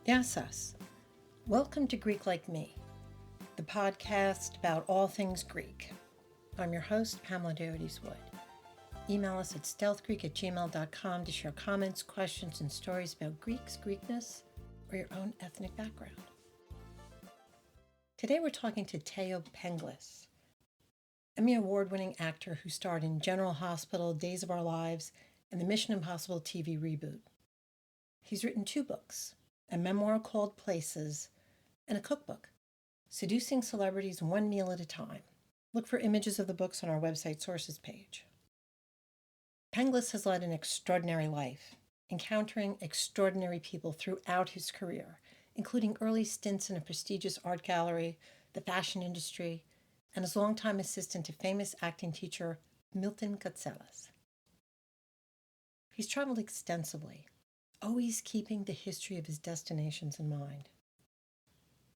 Yes, us. Welcome to Greek Like Me, the podcast about all things Greek. I'm your host, Pamela Doherty-Wood. Email us at stealthgreek@gmail.com to share comments, questions, and stories about Greeks, Greekness, or your own ethnic background. Today we're talking to Thaao Penghlis, Emmy Award-winning actor who starred in General Hospital, Days of Our Lives, and the Mission Impossible TV reboot. He's written 2 books, a memoir called Places, and a cookbook, Seducing Celebrities One Meal at a Time. Look for images of the books on our website sources page. Penghlis has led an extraordinary life, encountering extraordinary people throughout his career, including early stints in a prestigious art gallery, the fashion industry, and as longtime assistant to famous acting teacher Milton Katselas. He's traveled extensively, always keeping the history of his destinations in mind.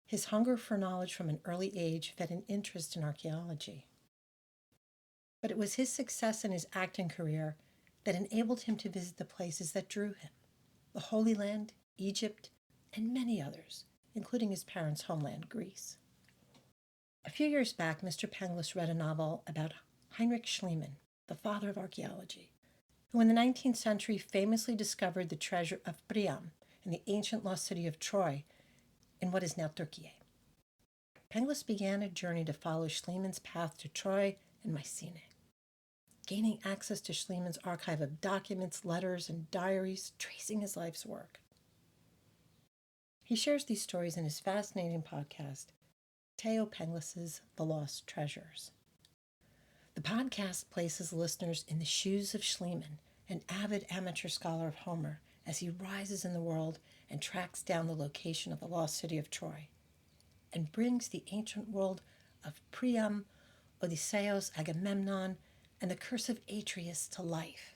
His hunger for knowledge from an early age fed an interest in archaeology. But it was his success in his acting career that enabled him to visit the places that drew him: the Holy Land, Egypt, and many others, including his parents' homeland, Greece. A few years back, Mr. Penghlis read a novel about Heinrich Schliemann, the father of archaeology, who in the 19th century famously discovered the treasure of Priam in the ancient lost city of Troy in what is now Turkey. Penghlis began a journey to follow Schliemann's path to Troy and Mycenae, gaining access to Schliemann's archive of documents, letters, and diaries tracing his life's work. He shares these stories in his fascinating podcast, Thaao Penghlis' The Lost Treasures. The podcast places listeners in the shoes of Schliemann, an avid amateur scholar of Homer, as he rises in the world and tracks down the location of the lost city of Troy, and brings the ancient world of Priam, Odysseus, Agamemnon, and the curse of Atreus to life.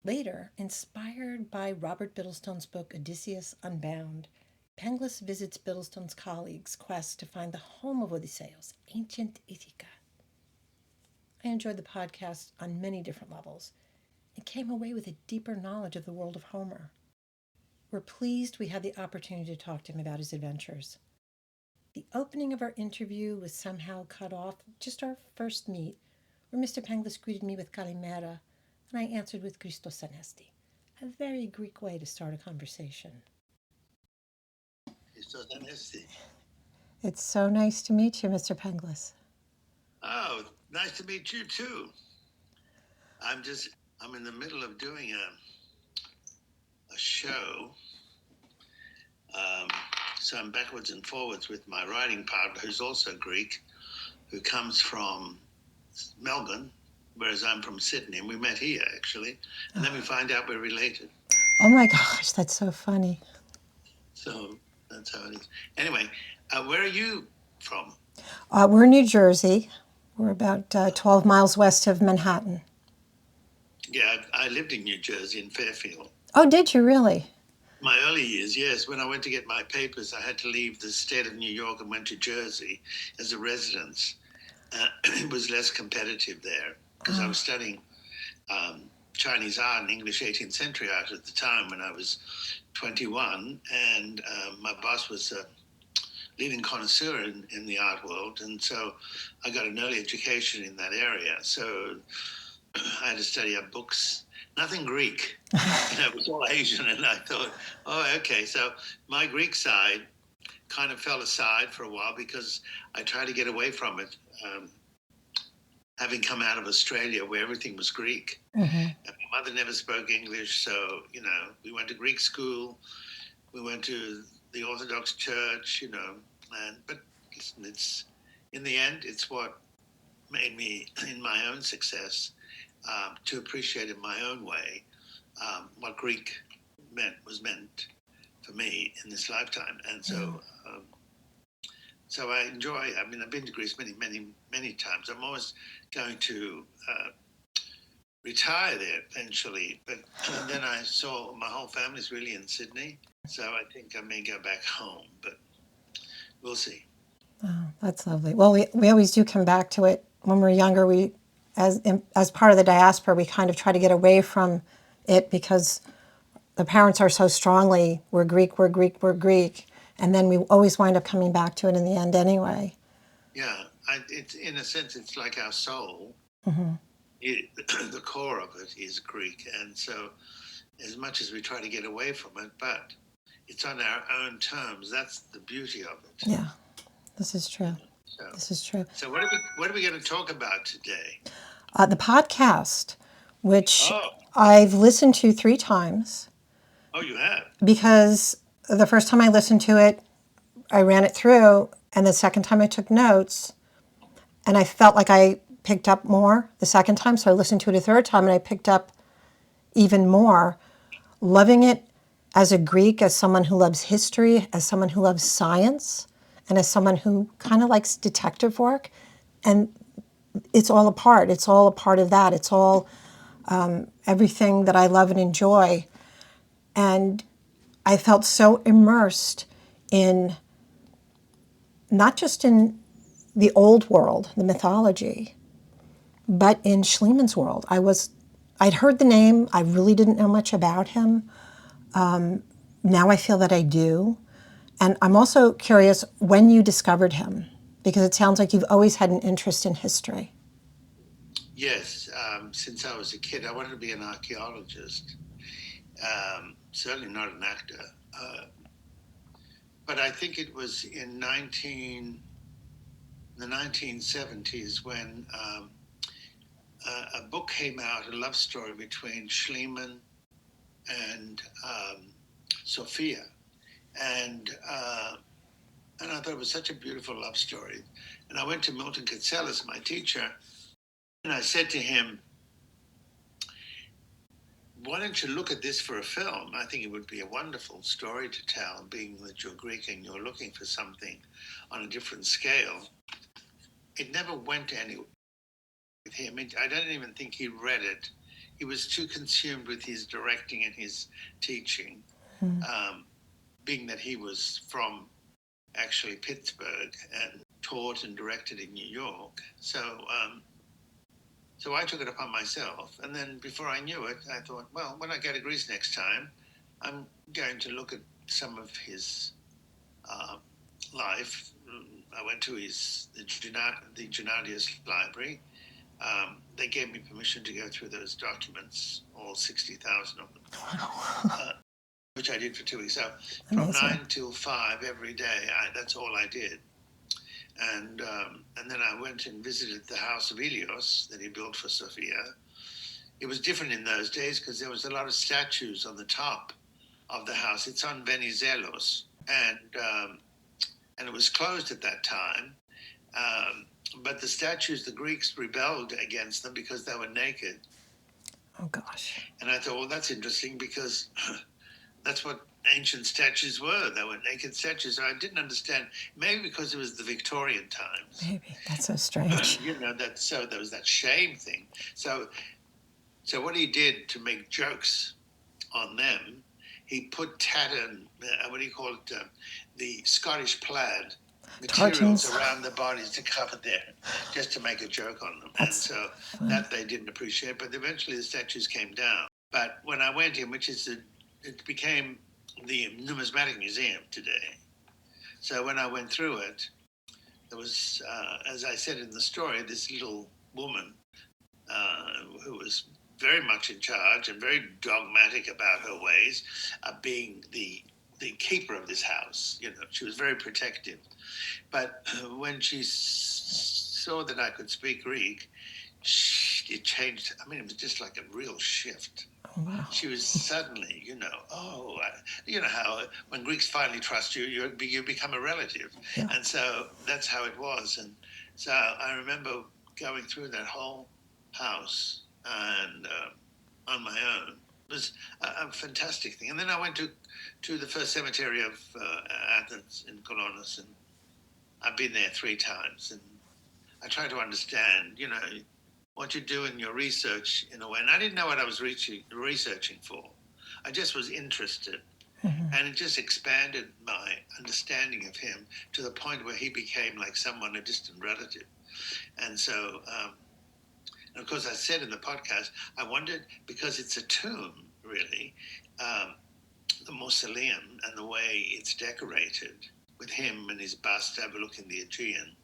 Later, inspired by Robert Biddlestone's book Odysseus Unbound, Penghlis visits Biddlestone's colleagues' quest to find the home of Odysseus, ancient Ithaca. I enjoyed the podcast on many different levels and came away with a deeper knowledge of the world of Homer. We're pleased we had the opportunity to talk to him about his adventures. The opening of our interview was somehow cut off, just our first meet, where Mr. Penghlis greeted me with Kalimera, and I answered with Christos Anesti, a very Greek way to start a conversation. Christos Anesti. It's so nice to meet you, Mr. Penghlis. Oh, nice to meet you too. I'm in the middle of doing a show. So I'm backwards and forwards with my writing partner, who's also Greek, who comes from Melbourne, whereas I'm from Sydney, and we met here actually, and then we find out we're related. Oh my gosh, that's so funny. So that's how it is. Anyway, where are you from? We're in New Jersey. We're about 12 miles west of Manhattan. Yeah, I lived in New Jersey in Fairfield. Oh, did you really? My early years, yes. When I went to get my papers, I had to leave the state of New York and went to Jersey as a residence. It was less competitive there because I was studying Chinese art and English 18th century art at the time when I was 21. And my boss was a leading connoisseur in the art world. And so I got an early education in that area. So I had to study up books. Nothing Greek. It was all Asian, and I thought, oh, okay. So my Greek side kind of fell aside for a while because I tried to get away from it, having come out of Australia where everything was Greek. Mm-hmm. And my mother never spoke English, so, we went to Greek school. We went to the Orthodox Church, but it's in the end, it's what made me, in my own success, to appreciate in my own way what Greek was meant for me in this lifetime. And so so I enjoy, I've been to Greece many, many, many times. I'm always going to retire there eventually, but then I saw my whole family's really in Sydney, so I think I may go back home, but we'll see. Oh, that's lovely. Well, we always do come back to it. When we're younger, as part of the diaspora, we kind of try to get away from it because the parents are so strongly, we're Greek, we're Greek, we're Greek, and then we always wind up coming back to it in the end anyway. Yeah, it's in a sense, it's like our soul. Mm-hmm. The core of it is Greek, and so as much as we try to get away from it, but it's on our own terms. That's the beauty of it. Yeah, this is true. So, This is true. So what are we going to talk about today? The podcast, which Oh. I've listened to 3 times. Oh, you have? Because the first time I listened to it, I ran it through, and the second time I took notes, and I felt like I picked up more the second time, so I listened to it a third time, and I picked up even more. Loving it as a Greek, as someone who loves history, as someone who loves science, and as someone who kind of likes detective work. And it's all a part. It's all a part of that. It's all everything that I love and enjoy. And I felt so immersed in not just in the old world, the mythology, but in Schliemann's world. I'd heard the name. I really didn't know much about him. Now I feel that I do. And I'm also curious when you discovered him, because it sounds like you've always had an interest in history. Yes, since I was a kid, I wanted to be an archaeologist. Certainly not an actor. But I think it was in the 1970s when a book came out, a love story between Schliemann and Sophia. And I thought it was such a beautiful love story. And I went to Milton Katselas, my teacher, and I said to him, why don't you look at this for a film? I think it would be a wonderful story to tell, being that you're Greek and you're looking for something on a different scale. It never went anywhere with him. I don't even think he read it. He was too consumed with his directing and his teaching, being that he was from actually Pittsburgh and taught and directed in New York. So I took it upon myself. And then before I knew it, I thought, well, when I go to Greece next time, I'm going to look at some of his life. I went to the Gennadius library. They gave me permission to go through those documents, all 60,000 of them, which I did for 2 weeks. So from 9 till 5 every day, that's all I did. And then I went and visited the house of Ilios that he built for Sophia. It was different in those days because there was a lot of statues on the top of the house. It's on Venizelos, and it was closed at that time. But the statues, the Greeks rebelled against them because they were naked. Oh, gosh. And I thought, well, that's interesting because that's what ancient statues were. They were naked statues. So I didn't understand, maybe because it was the Victorian times. Maybe. That's so strange. So there was that shame thing. So what he did to make jokes on them, he put tattered, what do you call it, the Scottish plaid materials Tartans around the bodies to cover there, just to make a joke on them. And so that they didn't appreciate. But eventually the statues came down. But when I went in, it became the numismatic museum today. So when I went through it, there was, as I said in the story, this little woman who was very much in charge and very dogmatic about her ways, being the keeper of this house. She was very protective. But when she saw that I could speak Greek, it changed. I mean, it was just like a real shift. Oh, wow. She was suddenly, how when Greeks finally trust you, you become a relative. Yeah. And so that's how it was. And so I remember going through that whole house and on my own. It was a fantastic thing. And then I went to the first cemetery of Athens in Kolonos, and I've been there 3 times. And I try to understand, what you do in your research in a way. And I didn't know what I was researching for. I just was interested. Mm-hmm. And it just expanded my understanding of him to the point where he became like someone, a distant relative. And so, and of course, I said in the podcast, I wondered, because it's a tomb, really, the mausoleum and the way it's decorated with him and his bust overlooking the Aegean.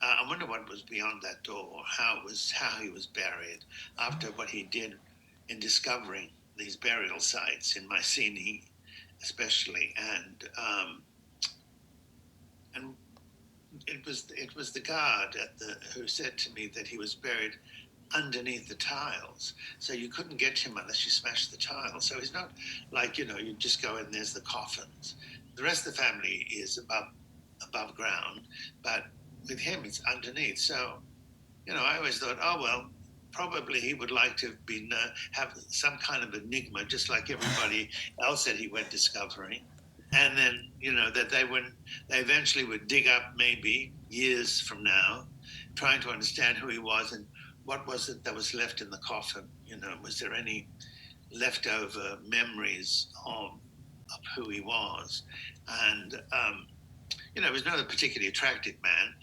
I wonder what was beyond that door, how he was buried after what he did in discovering these burial sites in Mycenae, especially, and it was the guard who said to me that he was buried underneath the tiles, so you couldn't get him unless you smashed the tiles. So he's not like, you just go in, there's the coffins. The rest of the family is above ground, but with him it's underneath. So I always thought, oh well, probably he would like to have some kind of enigma, just like everybody else that he went discovering. And then that they eventually would dig up, maybe years from now, trying to understand who he was and what was it that was left in the coffin. Was there any leftover memories of who he was? And he was not a particularly attractive man,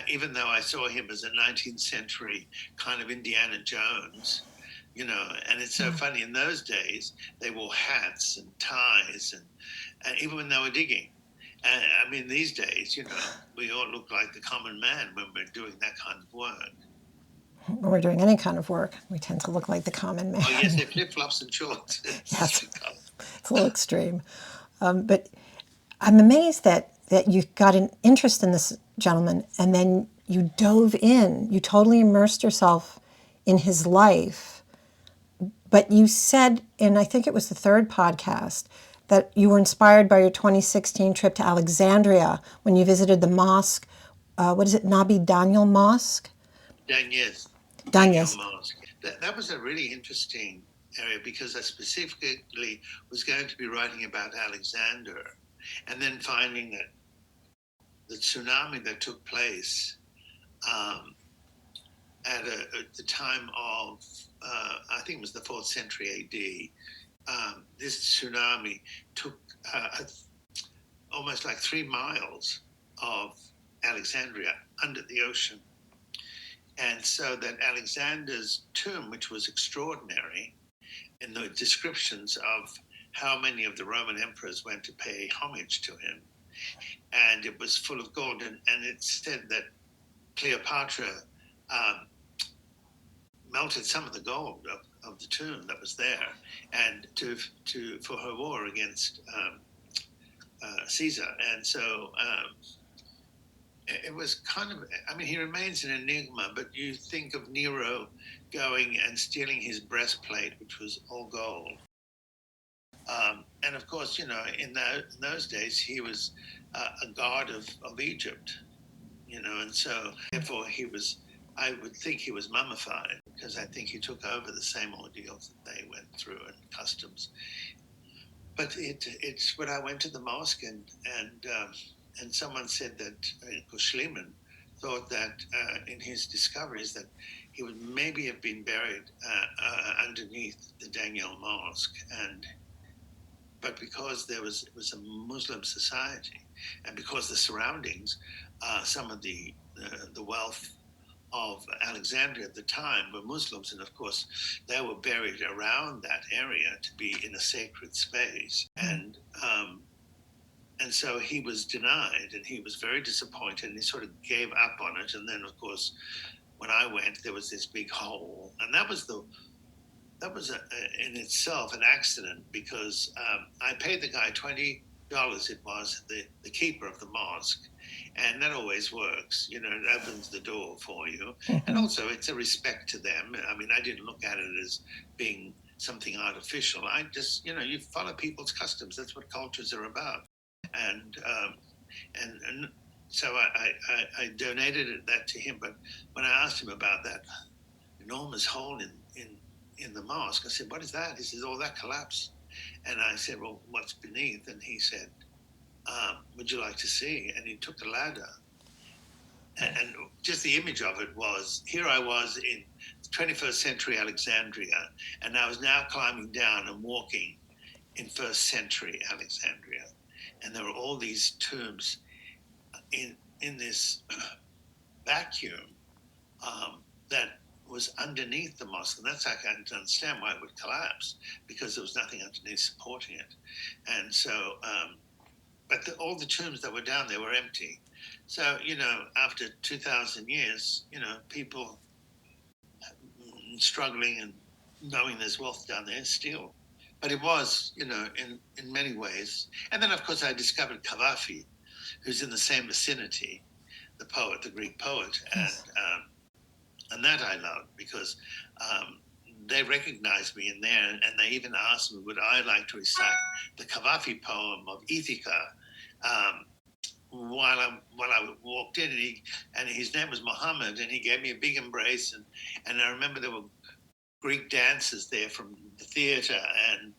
even though I saw him as a 19th century kind of Indiana Jones. And it's so funny, in those days they wore hats and ties, and even when they were digging. I mean, these days, we all look like the common man when we're doing that kind of work. When we're doing any kind of work, we tend to look like the common man. Oh yes, they're flip-flops and shorts. Yes, it's a little extreme. But I'm amazed that you got an interest in this gentleman and then you dove in. You totally immersed yourself in his life. But you said in, I think it was the third podcast, that you were inspired by your 2016 trip to Alexandria when you visited the mosque. What is it, Nabi Daniel Mosque? Daniel Mosque. That was a really interesting area because I specifically was going to be writing about Alexander, and then finding that the tsunami that took place at the time of, I think it was the 4th century AD, this tsunami took almost like 3 miles of Alexandria under the ocean. And so that Alexander's tomb, which was extraordinary in the descriptions of how many of the Roman emperors went to pay homage to him, and it was full of gold, and it said that Cleopatra melted some of the gold of the tomb that was there, and for her war against Caesar. And so it was kind of, I mean, he remains an enigma, but you think of Nero going and stealing his breastplate, which was all gold. And of course, in those days, he was a god of Egypt, and so therefore I would think he was mummified, because I think he took over the same ordeals that they went through and customs. But it's when I went to the mosque and someone said that Schliemann thought that in his discoveries that he would maybe have been buried underneath the Daniel Mosque, but because it was a Muslim society, and because the surroundings, some of the wealth of Alexandria at the time were Muslims, and of course they were buried around that area to be in a sacred space, and so he was denied, and he was very disappointed, and he sort of gave up on it. And then, of course, when I went, there was this big hole, and that was in itself an accident, because I paid the guy $20. It was the keeper of the mosque, and that always works. It opens the door for you, and also it's a respect to them. I mean, I didn't look at it as being something artificial. I just, you follow people's customs. That's what cultures are about. And so I donated that to him. But when I asked him about that enormous hole in the mosque, I said, "What is that?" He says, "Oh, that collapsed." And I said, "Well, what's beneath?" And he said, "Would you like to see?" And he took the ladder. And just the image of it was, here I was in 21st century Alexandria, and I was now climbing down and walking in 1st century Alexandria. And there were all these tombs in this vacuum that was underneath the mosque, and that's how I can understand why it would collapse, because there was nothing underneath supporting it. And so, but all the tombs that were down there were empty. So, after 2,000 years, people struggling and knowing there's wealth down there still. But it was, in many ways. And then, of course, I discovered Cavafy, who's in the same vicinity, the poet, the Greek poet, Yes. and that I loved because they recognized me in there, and they even asked me would I like to recite the Cavafy poem of Ithaca while I walked in, and his name was Mohammed, and he gave me a big embrace, and I remember there were Greek dancers there from the theatre, and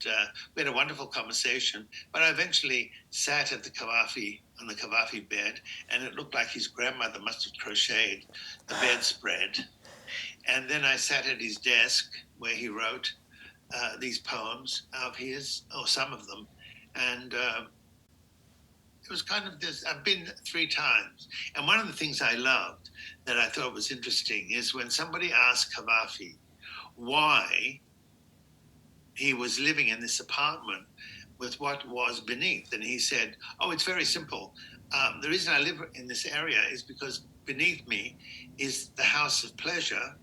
we had a wonderful conversation. But I eventually sat at on the Cavafy bed, and it looked like his grandmother must have crocheted the bedspread. And then I sat at his desk where he wrote these poems of his, or some of them, and it was kind of this. I've been 3 times, and one of the things I loved that I thought was interesting is when somebody asked Cavafy why he was living in this apartment with what was beneath. And he said, oh, it's very simple. The reason I live in this area is because beneath me is the house of pleasure.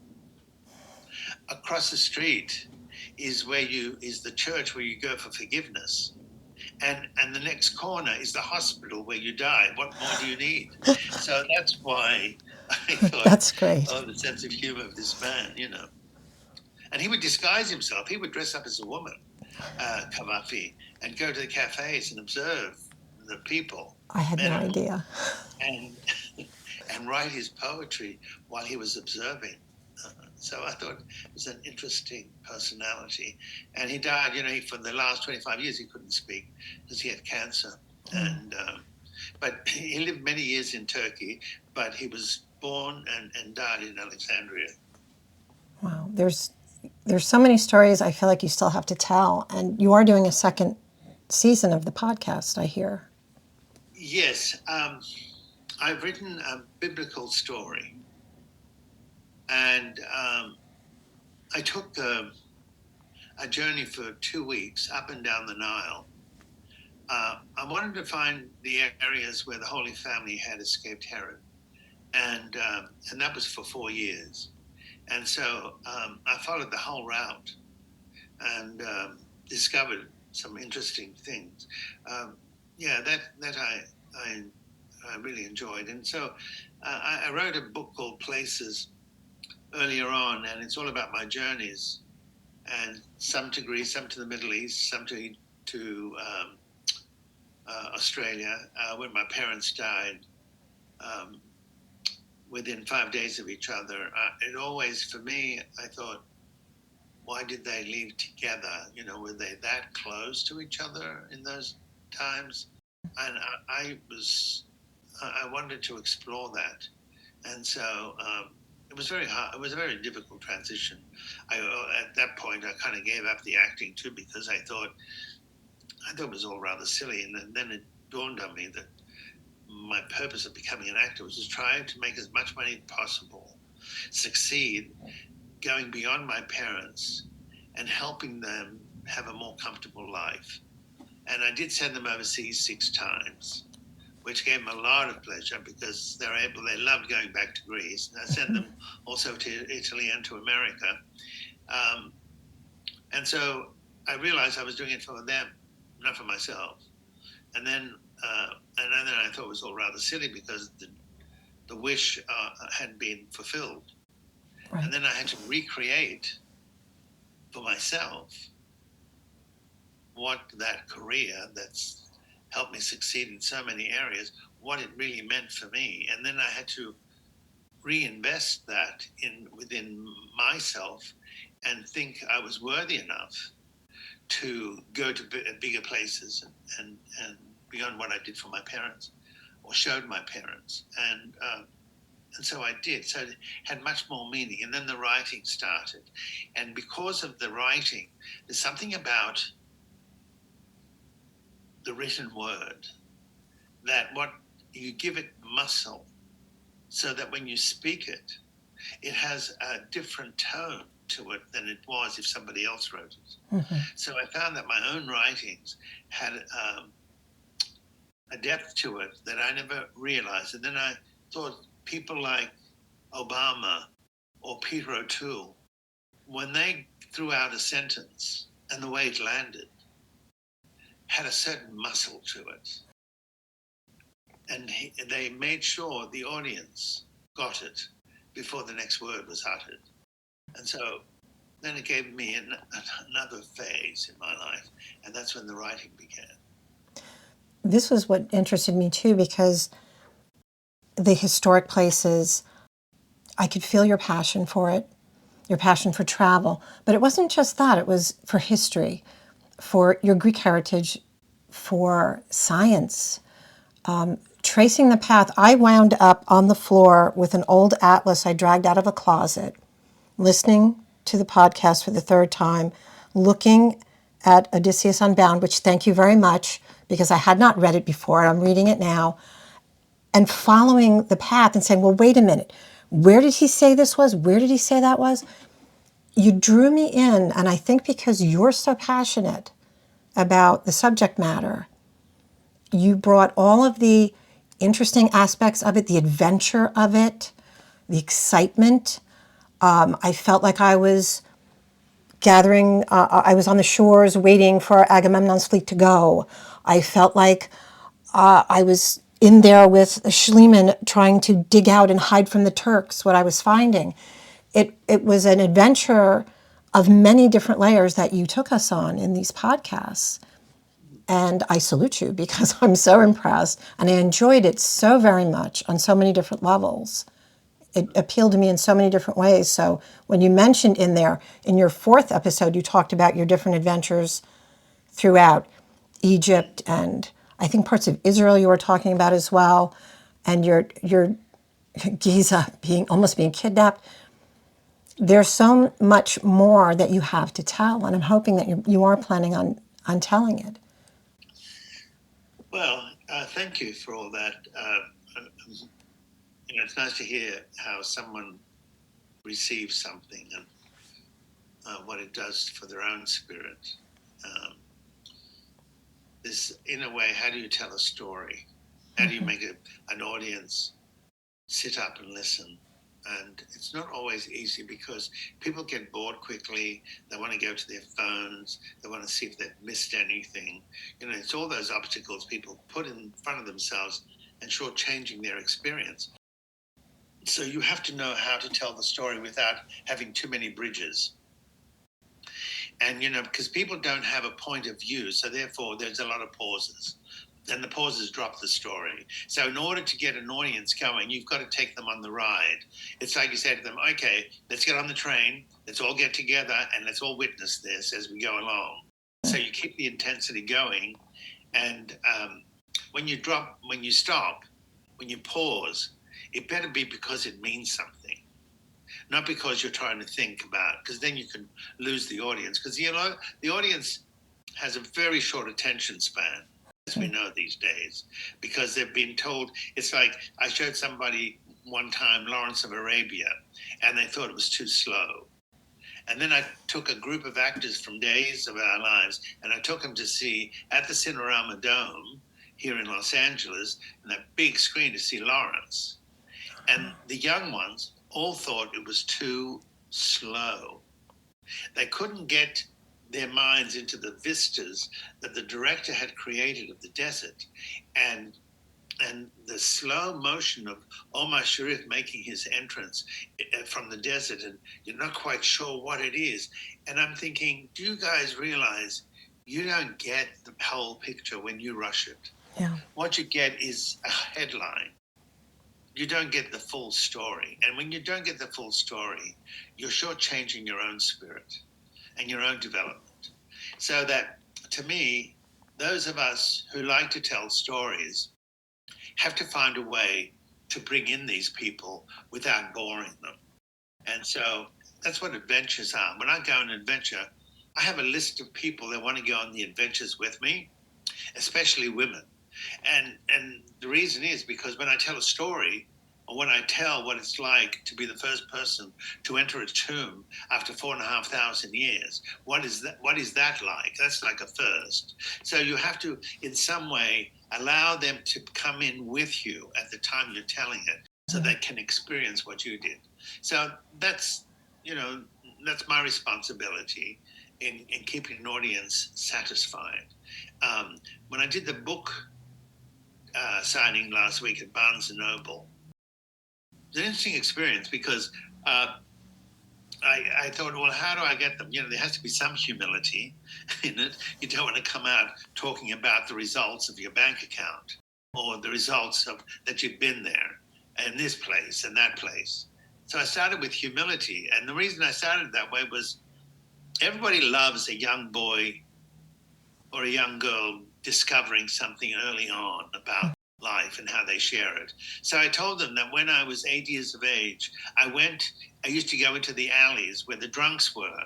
Across the street is the church where you go for forgiveness. And the next corner is the hospital where you die. What more do you need? So that's why I thought, That's great. oh, the sense of humor of this man, And he would disguise himself. He would dress up as a woman, Cavafy, and go to the cafes and observe the people, I had men no and women, idea. and write his poetry while he was observing. So I thought it was an interesting personality. And he died, for the last 25 years, he couldn't speak because he had cancer. And but he lived many years in Turkey, but he was born and died in Alexandria. Wow. There's so many stories I feel like you still have to tell. And you are doing a second season of the podcast, I hear. Yes. I've written a biblical story. And I took a journey for 2 weeks up and down the Nile. I wanted to find the areas where the Holy Family had escaped Herod. And that was for 4 years. And so I followed the whole route and discovered some interesting things. That I really enjoyed. And so I wrote a book called Places earlier on, and it's all about my journeys, and some to Greece, some to the Middle East, some to Australia, when my parents died. Within 5 days of each other, it always, for me, I thought, why did they leave together? Were they that close to each other in those times? And I wanted to explore that. And so it was very hard. It was a very difficult transition. At that point, I kind of gave up the acting too, because I thought it was all rather silly. And then it dawned on me that my purpose of becoming an actor was to try to make as much money as possible, succeed, going beyond my parents and helping them have a more comfortable life. And I did send them overseas 6 times, which gave them a lot of pleasure because they loved going back to Greece. And I sent them also to Italy and to America. And so I realized I was doing it for them, not for myself. And then I thought it was all rather silly because the wish had been fulfilled. Right. And then I had to recreate for myself what that career that's helped me succeed in so many areas, what it really meant for me. And then I had to reinvest that within myself and think I was worthy enough to go to bigger places and beyond what I did for my parents or showed my parents. And so I did. So it had much more meaning. And then the writing started. And because of the writing, there's something about the written word that what you give it muscle so that when you speak it, it has a different tone to it than it was if somebody else wrote it. Mm-hmm. So I found that my own writings had a depth to it that I never realized. And then I thought people like Obama or Peter O'Toole, when they threw out a sentence and the way it landed, had a certain muscle to it. And they made sure the audience got it before the next word was uttered. And so then it gave me another phase in my life, and that's when the writing began. This was what interested me too, because the historic places, I could feel your passion for it, your passion for travel. But it wasn't just that, it was for history, for your Greek heritage, for science. Tracing the path, I wound up on the floor with an old atlas I dragged out of a closet, listening to the podcast for the third time, looking at Odysseus Unbound, which thank you very much, because I had not read it before. I'm reading it now, and following the path and saying, well, wait a minute, where did he say this was? Where did he say that was? You drew me in, and I think because you're so passionate about the subject matter, you brought all of the interesting aspects of it, the adventure of it, the excitement. I felt like I was gathering, I was on the shores waiting for Agamemnon's fleet to go. I felt like I was in there with Schliemann trying to dig out and hide from the Turks what I was finding. It was an adventure of many different layers that you took us on in these podcasts. And I salute you because I'm so impressed, and I enjoyed it so very much on so many different levels. It appealed to me in so many different ways. So when you mentioned in there, in your fourth episode, you talked about your different adventures throughout Egypt, and I think parts of Israel you were talking about as well, and your Giza almost being kidnapped. There's so much more that you have to tell, and I'm hoping that you are planning on telling it. Well, thank you for all that. It's nice to hear how someone receives something and what it does for their own spirit. This, in a way, how do you tell a story? How do you make an audience sit up and listen? And it's not always easy because people get bored quickly. They want to go to their phones. They want to see if they've missed anything. It's all those obstacles people put in front of themselves and shortchanging their experience. So you have to know how to tell the story without having too many bridges. And, because people don't have a point of view, so therefore there's a lot of pauses. And the pauses drop the story. So in order to get an audience going, you've got to take them on the ride. It's like you say to them, okay, let's get on the train, let's all get together, and let's all witness this as we go along. So you keep the intensity going. And when you stop, when you pause, it better be because it means something. Not because you're trying to think about, because then you can lose the audience. Because the audience has a very short attention span, as we know these days, because they've been told. It's like I showed somebody one time Lawrence of Arabia, and they thought it was too slow. And then I took a group of actors from Days of Our Lives, and I took them to see at the Cinerama Dome here in Los Angeles, and a big screen to see Lawrence. And the young ones all thought it was too slow. They couldn't get their minds into the vistas that the director had created of the desert, and the slow motion of Omar Sharif making his entrance from the desert, and you're not quite sure what it is. And I'm thinking, do you guys realize you don't get the whole picture when you rush it? Yeah. What you get is a headline. You don't get the full story. And when you don't get the full story, you're shortchanging your own spirit and your own development. So that, to me, those of us who like to tell stories have to find a way to bring in these people without boring them. And so that's what adventures are. When I go on an adventure, I have a list of people that want to go on the adventures with me, especially women. And the reason is because when I tell a story, or when I tell what it's like to be the first person to enter a tomb after 4,500 years, what is that like? That's like a first. So you have to, in some way, allow them to come in with you at the time you're telling it, so they can experience what you did. So that's my responsibility in keeping an audience satisfied. When I did the book signing last week at Barnes and Noble, it was an interesting experience because I thought, well, how do I get them? There has to be some humility in it. You don't want to come out talking about the results of your bank account or the results of that you've been there and this place and that place. So I started with humility. And the reason I started that way was everybody loves a young boy or a young girl discovering something early on about life and how they share it. So I told them that when I was 8 years of age, I used to go into the alleys where the drunks were,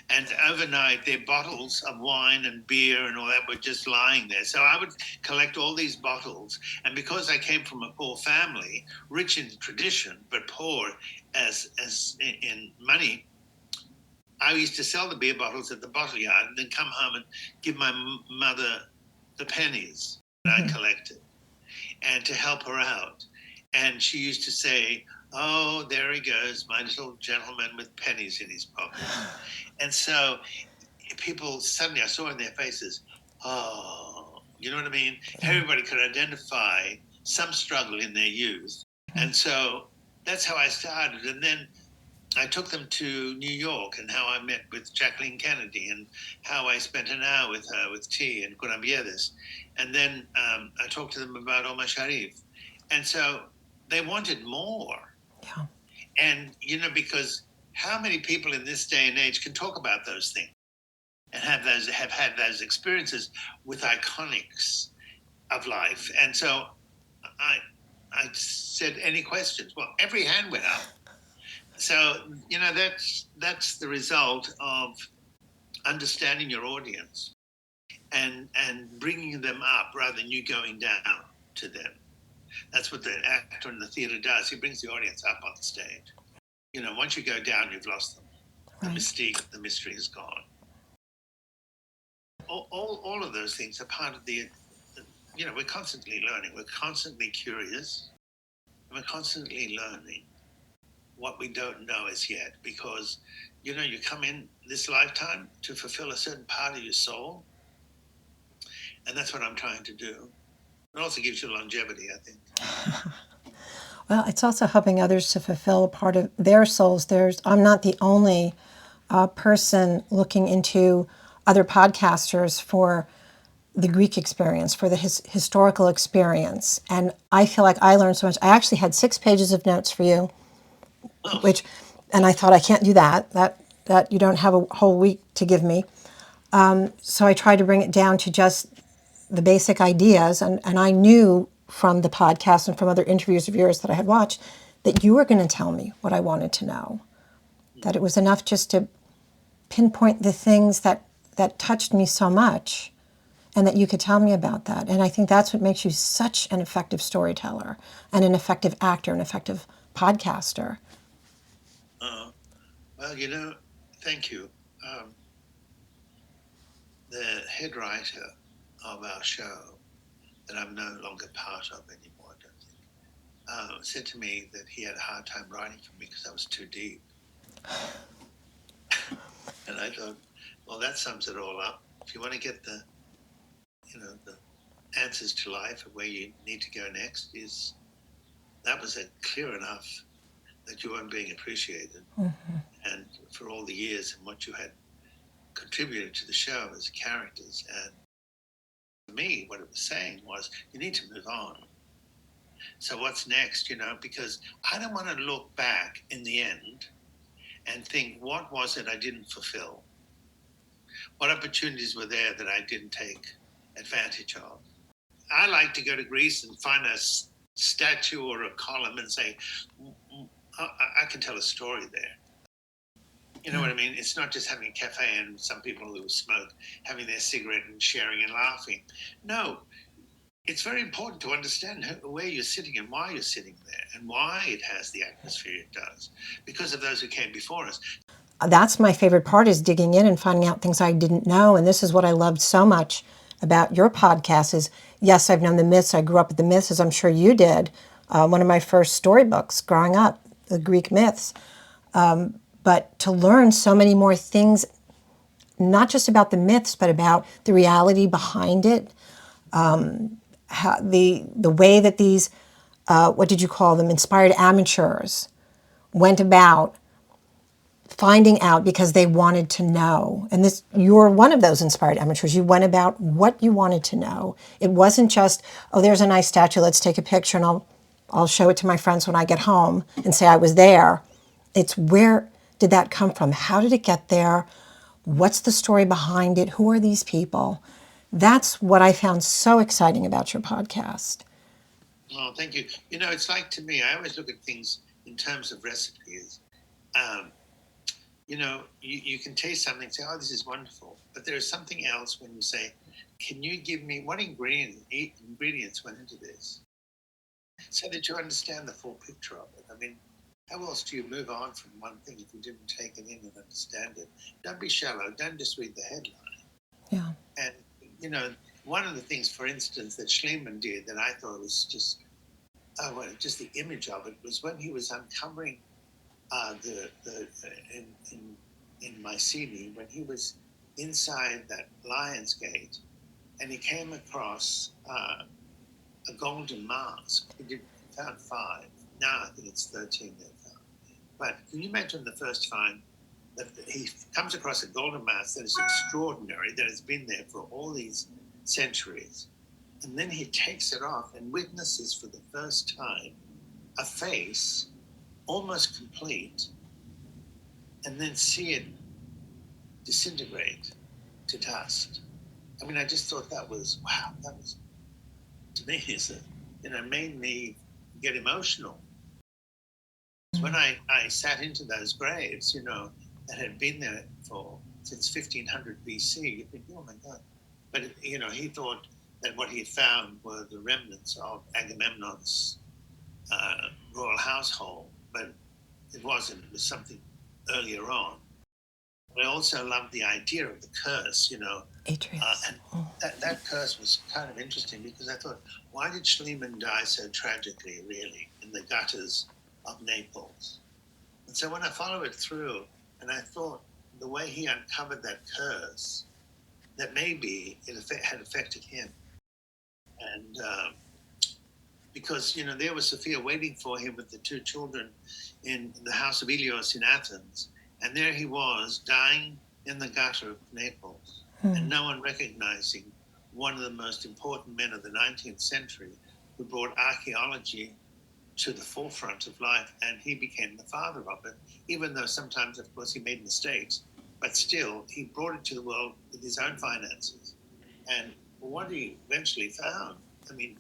and overnight their bottles of wine and beer and all that were just lying there. So I would collect all these bottles, and because I came from a poor family, rich in tradition but poor as in money, I used to sell the beer bottles at the bottle yard and then come home and give my mother the pennies that I collected and to help her out. And she used to say, "Oh, there he goes, my little gentleman with pennies in his pocket." And so people suddenly, I saw in their faces, oh, you know what I mean? Everybody could identify some struggle in their youth. And so that's how I started. And then I took them to New York and how I met with Jacqueline Kennedy and how I spent an hour with her with tea and Curambieres. And then I talked to them about Omar Sharif. And so they wanted more. Yeah. And, because how many people in this day and age can talk about those things and have had those experiences with iconics of life? And so I said, any questions? Well, every hand went up. So, that's the result of understanding your audience and bringing them up rather than you going down to them. That's what the actor in the theater does. He brings the audience up on the stage. Once you go down, you've lost them. The mystique, the mystery is gone. All of those things are part of we're constantly learning. We're constantly curious. And we're constantly learning what we don't know as yet, because you come in this lifetime to fulfill a certain part of your soul, and that's what I'm trying to do. It also gives you longevity, I think. Well, it's also helping others to fulfill a part of their souls. I'm not the only person looking into other podcasters for the Greek experience, for the historical experience, and I feel like I learned so much. I actually had 6 pages of notes for you, and I thought I can't do that. That you don't have a whole week to give me. So I tried to bring it down to just the basic ideas, and I knew from the podcast and from other interviews of yours that I had watched that you were going to tell me what I wanted to know. That it was enough just to pinpoint the things that touched me so much, and that you could tell me about that. And I think that's what makes you such an effective storyteller and an effective actor, an effective podcaster. Well, thank you. The head writer of our show, that I'm no longer part of anymore, I don't think, said to me that he had a hard time writing for me because I was too deep. And I thought, well, that sums it all up. If you want to get the answers to life and where you need to go next, that was clear enough that you weren't being appreciated. And for all the years and what you had contributed to the show as characters. And for me, what it was saying was, you need to move on. So what's next, because I don't want to look back in the end and think, what was it I didn't fulfill? What opportunities were there that I didn't take advantage of? I like to go to Greece and find a statue or a column and say, I can tell a story there. You know what I mean? It's not just having a cafe and some people who smoke having their cigarette and sharing and laughing. No, it's very important to understand where you're sitting and why you're sitting there and why it has the atmosphere it does, because of those who came before us. That's my favorite part, is digging in and finding out things I didn't know. And this is what I loved so much about your podcast is, yes, I've known the myths. I grew up with the myths, as I'm sure you did. One of my first storybooks growing up, the Greek myths. But to learn so many more things, not just about the myths, but about the reality behind it, how the way that these, what did you call them, inspired amateurs went about finding out because they wanted to know. And this, you're one of those inspired amateurs. You went about what you wanted to know. It wasn't just, oh, there's a nice statue, let's take a picture and I'll show it to my friends when I get home and say I was there. It's, where did that come from? How did it get there? What's the story behind it? Who are these people? That's what I found so exciting about your podcast. Oh, thank you. You know, it's like, to me, I always look at things in terms of recipes. You know, you can taste something and say, oh, this is wonderful. But there is something else when you say, can you give me what ingredients went into this? So that you understand the full picture of it. I mean, how else do you move on from one thing if you didn't take it in and understand it? Don't be shallow. Don't just read the headline. Yeah. And, you know, one of the things, for instance, that Schliemann did that I thought was just the image of it was when he was uncovering in Mycenae, when he was inside that lion's gate, and he came across a golden mask. He found 5. Now I think it's 13 they found. But can you imagine the first find? That he comes across a golden mask that is extraordinary, that has been there for all these centuries. And then he takes it off and witnesses for the first time a face almost complete, and then see it disintegrate to dust. I mean, I just thought that was, wow, that was, to me, made me get emotional. When I sat into those graves, that had been there since 1500 BC, you think, oh my God. But, he thought that what he had found were the remnants of Agamemnon's royal household, but it wasn't. It was something earlier on. I also loved the idea of the curse, Atreus. and that curse was kind of interesting because I thought, why did Schliemann die so tragically, really, in the gutters of Naples? And so when I followed it through, and I thought the way he uncovered that curse, that maybe it had affected him. And because, there was Sophia waiting for him with the 2 children in the house of Ilios in Athens. And there he was, dying in the gutter of Naples, and no one recognizing one of the most important men of the 19th century who brought archaeology to the forefront of life, and he became the father of it, even though sometimes, of course, he made mistakes. But still, he brought it to the world with his own finances. And what he eventually found, I mean,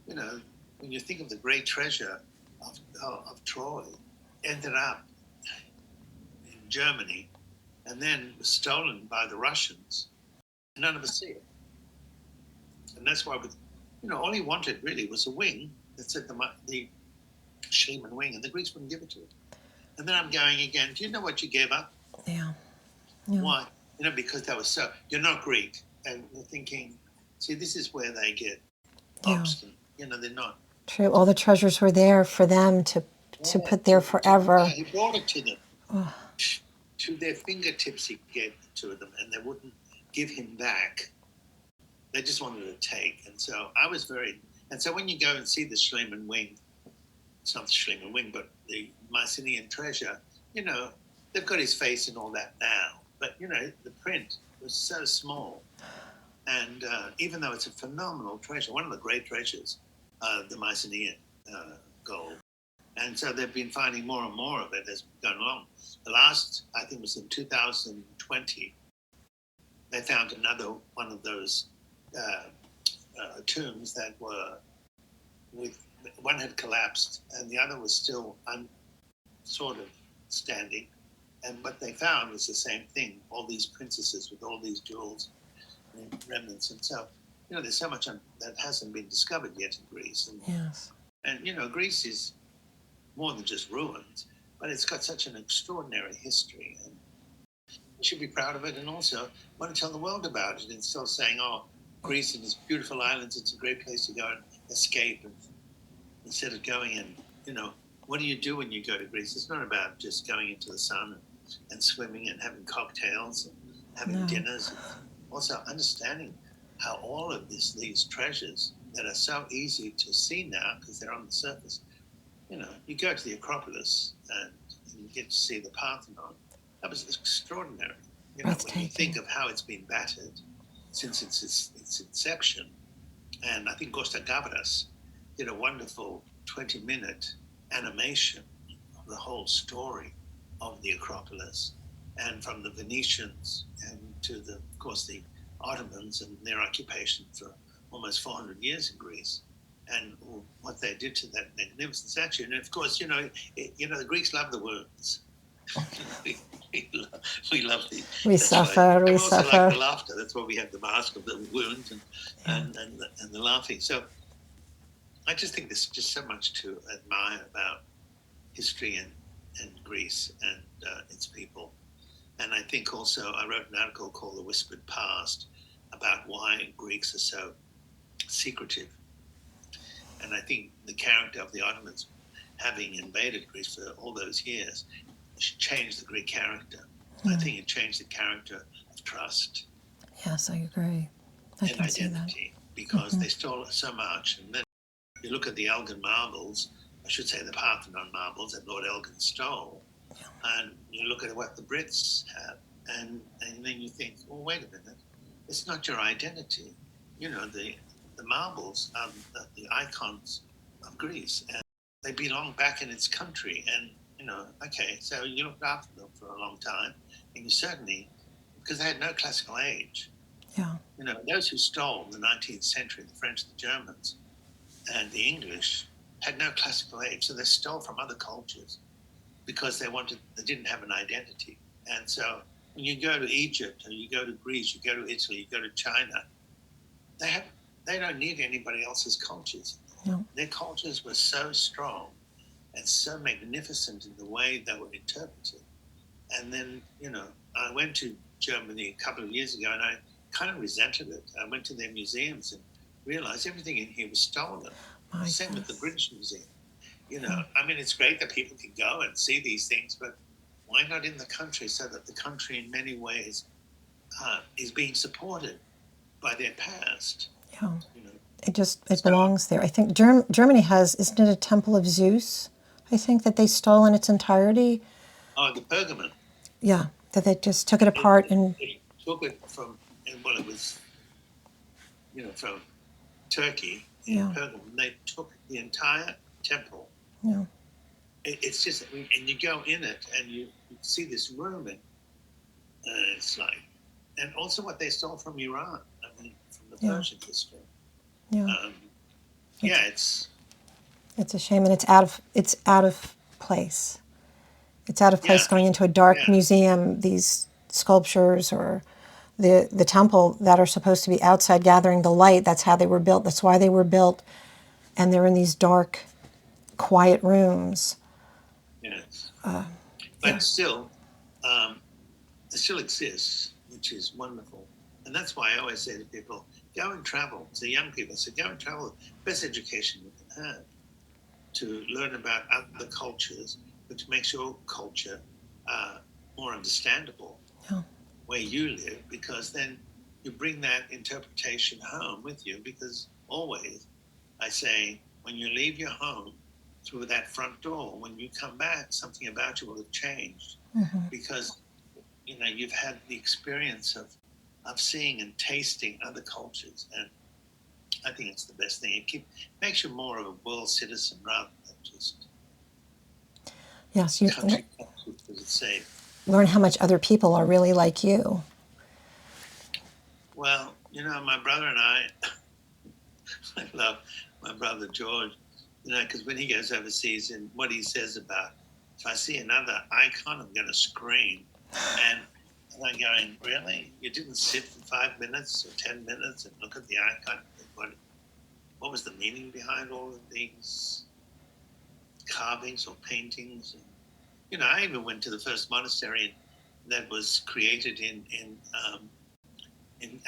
when you think of the great treasure of Troy, ended up in Germany and then was stolen by the Russians. None of us see it. And that's why, all he wanted really was a wing that said the Schliemann wing, and the Greeks wouldn't give it to him. And then I'm going again, do you know what you gave up? Yeah. Why? Because that was you're not Greek. And we're thinking, see, this is where they get obstinate. They're not. True. All the treasures were there for them to put there forever. He brought it to them. To their fingertips, he gave it to them, and they wouldn't give him back. They just wanted to take. And so I was and so when you go and see the Schliemann wing, it's not the Schliemann wing, but the Mycenaean treasure, they've got his face and all that now. But, the print was so small. And even though it's a phenomenal treasure, one of the great treasures, the Mycenaean gold. And so they've been finding more and more of it as we've gone along. The last, I think, was in 2020. They found another one of those tombs that were one had collapsed and the other was still sort of standing. And what they found was the same thing, all these princesses with all these jewels and remnants. And so there's so much that hasn't been discovered yet in Greece. Yes. And Greece is more than just ruins, but it's got such an extraordinary history. And we should be proud of it, and also want to tell the world about it instead of saying, oh, Greece and its beautiful islands, it's a great place to go and escape. And instead of going and, what do you do when you go to Greece? It's not about just going into the sun and swimming and having cocktails and having dinners. It's also understanding how all of these treasures that are so easy to see now because they're on the surface. You go to the Acropolis and you get to see the Parthenon. That was extraordinary. When you think of how it's been battered since its inception. And I think Costa Gavras did a wonderful 20-minute animation of the whole story of the Acropolis, and from the Venetians and to of course, the Ottomans and their occupation for almost 400 years in Greece, and what they did to that magnificent statue. And of course, the Greeks love the wounds. we love the. We suffer. We also suffer. like the laughter. That's why we have the mask of the wound and the laughing. So I just think there's just so much to admire about history and Greece and its people. And I think also I wrote an article called "The Whispered Past" about why Greeks are so secretive. And I think the character of the Ottomans, having invaded Greece for all those years, changed the Greek character. I think it changed the character of trust. Yes, I agree. I can see that. Identity, because they stole so much. And then you look at the Elgin marbles, I should say the Parthenon marbles that Lord Elgin stole, and you look at what the Brits have, and then you think, well, wait a minute, it's not your identity. The marbles are the icons of Greece, and they belong back in its country. And okay, so you looked after them for a long time, and you certainly, because they had no classical age. Yeah. Those who stole in the 19th century, the French, the Germans, and the English, had no classical age, so they stole from other cultures because they didn't have an identity. And so when you go to Egypt, or you go to Greece, you go to Italy, you go to China, they don't need anybody else's cultures. No. Their cultures were so strong and so magnificent in the way they were interpreted. And then, I went to Germany a couple of years ago, and I kind of resented it. I went to their museums and realized everything in here was stolen. Same with the British Museum. I mean, it's great that people can go and see these things, but why not in the country, so that the country in many ways is being supported by their past? Yeah. It belongs there. I think Germany has, isn't it a Temple of Zeus? I think that they stole in its entirety. Oh, the Pergamon. Yeah, that they just took it apart and they took it from, it was, from Turkey in Pergamon. They took the entire temple. Yeah. It's just, and you go in it and you see this room, and it's like, and also what they stole from Iran. I mean, from the Persian history. Yeah. It's a shame, and it's out of place. It's out of place going into a dark museum. These sculptures or the temple that are supposed to be outside gathering the light. That's how they were built. That's why they were built, and they're in these dark, quiet rooms. Yes, but still, it still exists, which is wonderful. And that's why I always say to people, go and travel. To young people, I say, go and travel. Best education you can have, to learn about other cultures, which makes your culture more understandable where you live, because then you bring that interpretation home with you. Because always, I say, when you leave your home through that front door, when you come back, something about you will have changed, because you've had the experience of seeing and tasting other cultures. And I think it's the best thing. It makes you more of a world citizen rather than just country because it's safe. Learn how much other people are really like you. Well, my brother and I love my brother George, because when he goes overseas, and what he says about, if I see another icon, I'm going to scream. And And I'm going, really? You didn't sit for 5 minutes or 10 minutes and look at the icon? What was the meaning behind all of these carvings or paintings? And, I even went to the first monastery that was created in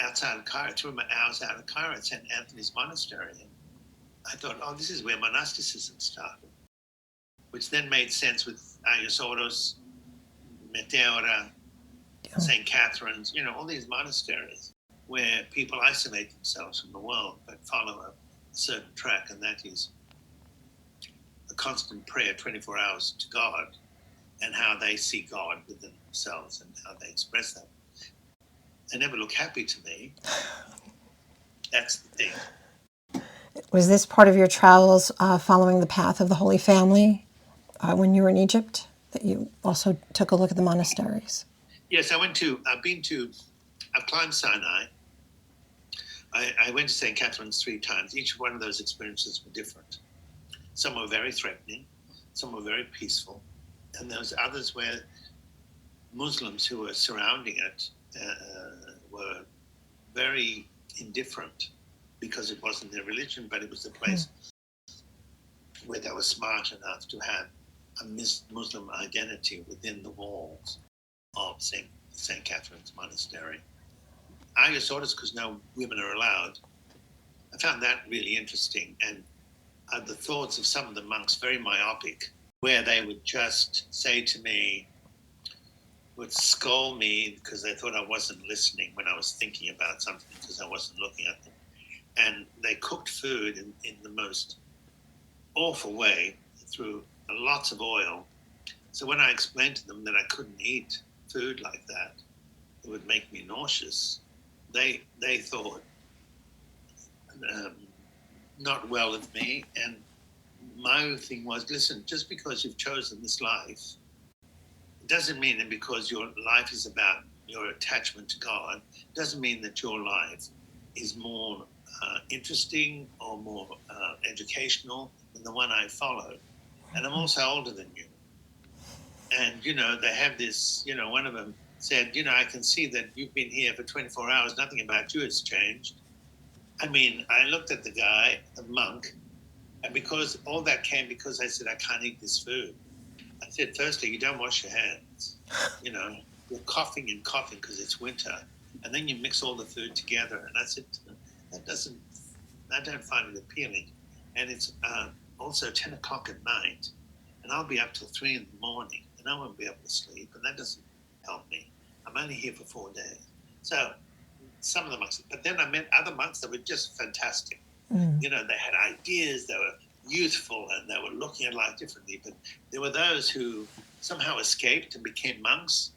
outside of Cairo, 2 hours out of Cairo, at St. Anthony's Monastery. And I thought, oh, this is where monasticism started, which then made sense with Agios, Meteora, St. Catherine's, all these monasteries where people isolate themselves from the world but follow a certain track, and that is a constant prayer 24 hours to God and how they see God within themselves and how they express that. They never look happy to me. That's the thing. Was this part of your travels following the path of the Holy Family when you were in Egypt, that you also took a look at the monasteries? Yes, I've climbed Sinai. I went to St. Catherine's 3 times. Each one of those experiences were different. Some were very threatening, some were very peaceful, and there was others where Muslims who were surrounding it were very indifferent because it wasn't their religion, but it was the place where they were smart enough to have a Muslim identity within the walls of St. Catherine's Monastery. I just orders because no women are allowed. I found that really interesting, and the thoughts of some of the monks very myopic, where they would just say to me, would scold me because they thought I wasn't listening when I was thinking about something because I wasn't looking at them. And they cooked food in the most awful way through lots of oil. So when I explained to them that I couldn't eat food like that, it would make me nauseous, they thought not well of me. And my thing was, listen, just because you've chosen this life, it doesn't mean that because your life is about your attachment to God, doesn't mean that your life is more interesting or more educational than the one I followed. And I'm also older than you. And, they have this, one of them said, I can see that you've been here for 24 hours, nothing about you has changed. I mean, I looked at the guy, the monk, and because all that came because I said, I can't eat this food. I said, firstly, you don't wash your hands. You're coughing and coughing because it's winter. And then you mix all the food together. And I said, I don't find it appealing. And it's also 10 o'clock at night. And I'll be up till 3 in the morning. And I won't be able to sleep. And that doesn't help me. I'm only here for 4 days. So some of the monks, but then I met other monks that were just fantastic. They had ideas, they were youthful, and they were looking at life differently. But there were those who somehow escaped and became monks,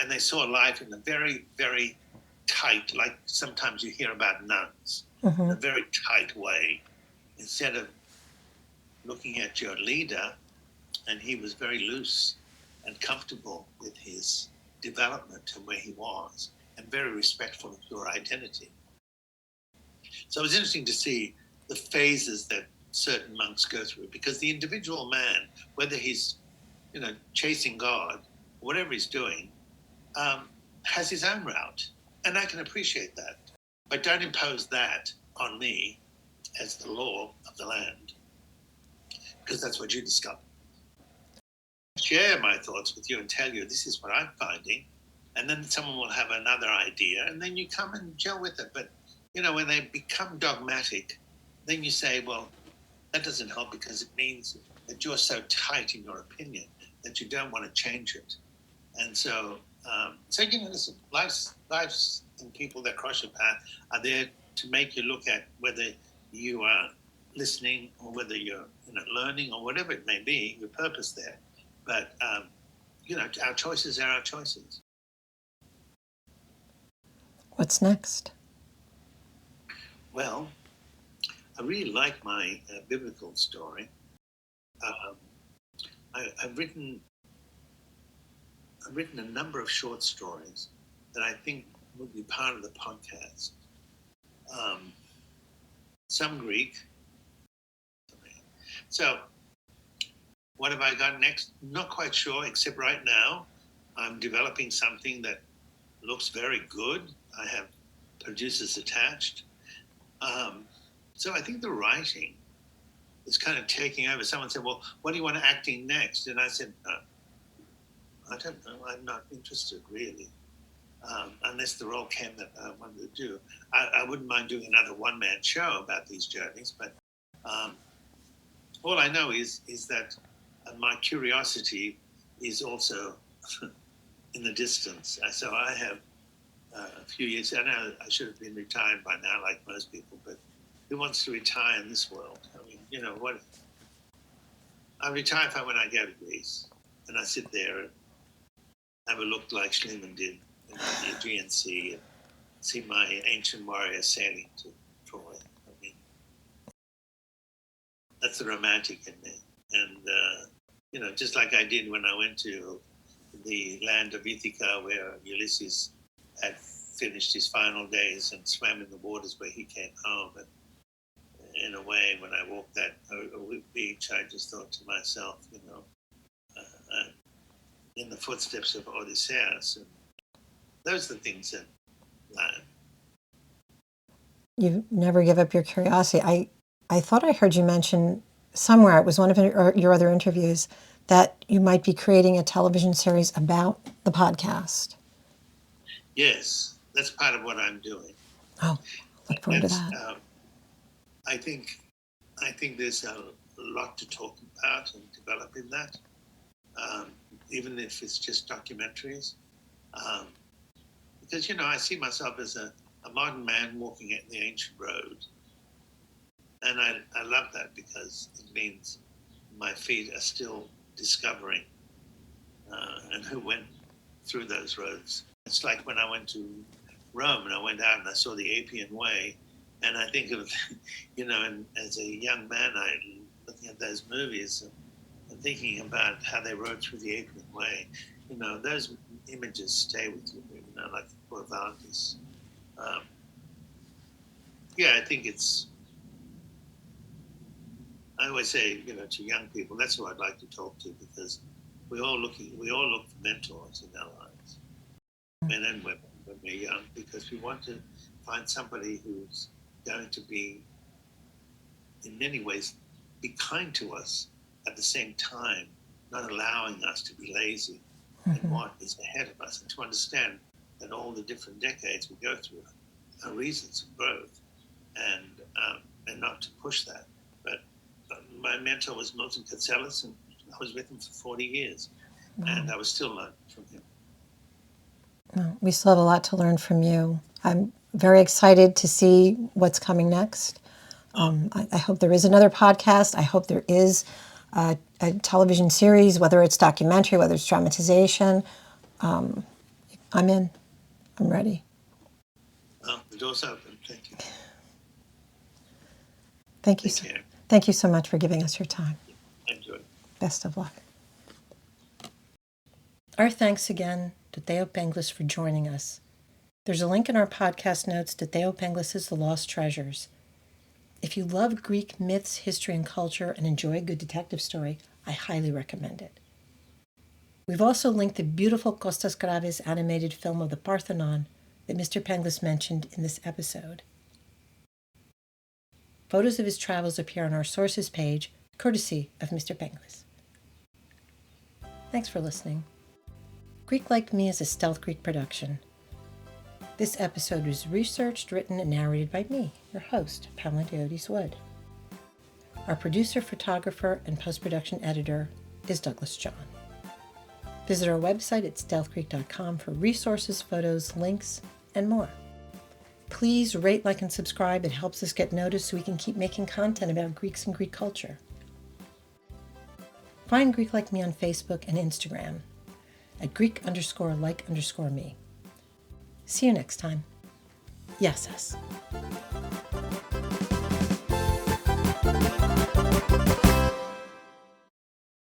and they saw life in a very, very tight, like sometimes you hear about nuns, in a very tight way, instead of looking at your leader. And he was very loose and comfortable with his development and where he was, and very respectful of your identity. So it was interesting to see the phases that certain monks go through, because the individual man, whether he's, chasing God, whatever he's doing, has his own route. And I can appreciate that. But don't impose that on me as the law of the land, because that's what you discover. Share my thoughts with you and tell you this is what I'm finding, and then someone will have another idea, and then you come and gel with it. But when they become dogmatic, then you say, well, that doesn't help because it means that you're so tight in your opinion that you don't want to change it. And so listen, life's and people that cross your path are there to make you look at whether you are listening or whether you're learning or whatever it may be, your purpose there. But, our choices are our choices. What's next? Well, I really like my biblical story. I've written a number of short stories that I think would be part of the podcast. Some Greek. So, what have I got next? Not quite sure, except right now I'm developing something that looks very good. I have producers attached. So I think the writing is kind of taking over. Someone said, well, what do you want acting next? And I said, I don't know. I'm not interested really, unless the role came that I wanted to do. I wouldn't mind doing another one-man show about these journeys, but all I know is that my curiosity is also in the distance. So I have a few years. I know I should have been retired by now, like most people, but who wants to retire in this world? I mean, you know what? I retire when I go to Greece and I sit there and have a look like Schliemann did in the Aegean Sea and see my ancient warrior sailing to Troy. I mean, that's the romantic in me. And, you know, just like I did when I went to the land of Ithaca where Ulysses had finished his final days and swam in the waters where he came home. And in a way, when I walked that beach, I just thought to myself, you know, in the footsteps of Odysseus. And those are the things that you never give up your curiosity. I thought I heard you mention somewhere, it was one of your other interviews, that you might be creating a television series about the podcast. Yes, that's part of what I'm doing. Oh, look forward to that. I think there's a lot to talk about and develop in that, even if it's just documentaries. Because, you know, I see myself as a modern man walking the ancient road. And I love that because it means my feet are still discovering and who went through those roads. It's like when I went to Rome and I went out and I saw the Appian Way, and I think of, you know, and as a young man, I looking at those movies and thinking about how they rode through the Appian Way. You know, those images stay with you, you know, like Corvantes. Yeah, I think it's, I always say, you know, to young people, that's who I'd like to talk to, because we all look for mentors in our lives, men and women, when we're young, because we want to find somebody who's going to be, in many ways, be kind to us at the same time, not allowing us to be lazy in what is ahead of us, and to understand that all the different decades we go through are reasons of growth, and not to push that. But my mentor was Milton Katselas, and I was with him for 40 years, and I was still learning from him. Well, we still have a lot to learn from you. I'm very excited to see what's coming next. I hope there is another podcast. I hope there is a television series, whether it's documentary, whether it's dramatization. I'm in. I'm ready. Well, the door's open. Thank you. Thank you so much for giving us your time. Enjoy. Best of luck. Our thanks again to Thaao Penghlis for joining us. There's a link in our podcast notes to Thaao Penghlis' The Lost Treasures. If you love Greek myths, history, and culture and enjoy a good detective story, I highly recommend it. We've also linked the beautiful Kostas Graves animated film of the Parthenon that Mr. Penghlis mentioned in this episode. Photos of his travels appear on our sources page, courtesy of Mr. Penghlis. Thanks for listening. Greek Like Me is a Stealth Greek production. This episode was researched, written, and narrated by me, your host, Pamela Deotis Wood. Our producer, photographer, and post-production editor is Douglas John. Visit our website at stealthgreek.com for resources, photos, links, and more. Please rate, like, and subscribe. It helps us get noticed so we can keep making content about Greeks and Greek culture. Find Greek Like Me on Facebook and Instagram at Greek_like_me. See you next time. Yassas.